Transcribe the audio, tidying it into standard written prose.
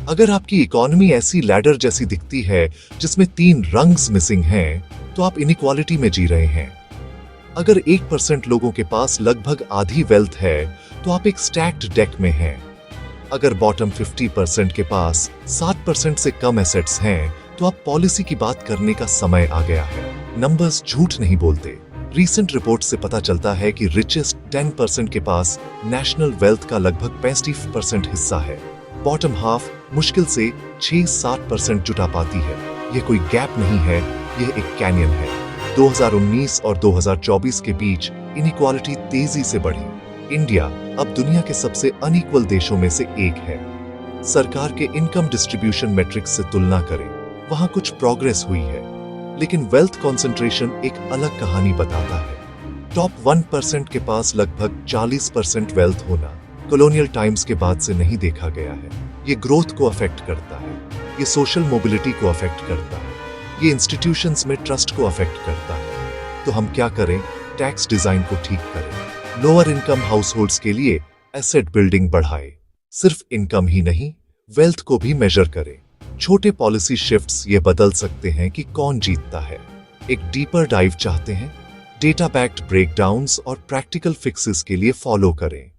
अगर आपकी इकोनॉमी ऐसी लैडर जैसी दिखती है जिसमें 3 रंग्स मिसिंग हैं, तो आप इनइक्वालिटी में जी रहे हैं। अगर 1% लोगों के पास लगभग आधी वेल्थ है, तो आप एक स्टैक्ड डेक में हैं। अगर बॉटम 50% के पास 7% से कम एसेट्स हैं, तो आप पॉलिसी की बात करने का समय आ गया है। नंबर्स झूठ नहीं बोलते। रीसेंट रिपोर्ट से पता चलता है कि रिचेस्ट 10% के पास नेशनल वेल्थ का लगभग 35% हिस्सा है। बॉटम हाफ मुश्किल से 6-7% जुटा पाती है। यह कोई गैप नहीं है, यह एक कैनियन है। 2019 और 2024 के बीच इनइक्वालिटी तेजी से बढ़ी। इंडिया अब दुनिया के सबसे अनइक्वल देशों में से एक है। सरकार के इनकम डिस्ट्रीब्यूशन मैट्रिक्स से तुलना करें, वहां कुछ प्रोग्रेस हुई है, लेकिन वेल्थ कॉन्सेंट्रेशन एक अलग कहानी बताता है। टॉप 1% के पास लगभग 40% वेल्थ होना कॉलोनियल टाइम्स के बाद से नहीं देखा गया है। ये ग्रोथ को अफेक्ट करता है, ये सोशल मोबिलिटी को अफेक्ट करता है, ये इंस्टीट्यूशंस में ट्रस्ट को अफेक्ट करता है। तो हम क्या करें? टैक्स डिजाइन को ठीक करें। लोअर इनकम हाउसहोल्ड्स के लिए एसेट बिल्डिंग बढ़ाए। सिर्फ इनकम ही नहीं, वेल्थ को भी मेजर करें। छोटे पॉलिसी शिफ्ट्स ये बदल सकते हैं कि कौन जीतता है। एक डीपर डाइव चाहते हैं? डेटा बैक्ड ब्रेकडाउन्स और प्रैक्टिकल फिक्सेस के लिए फॉलो करें।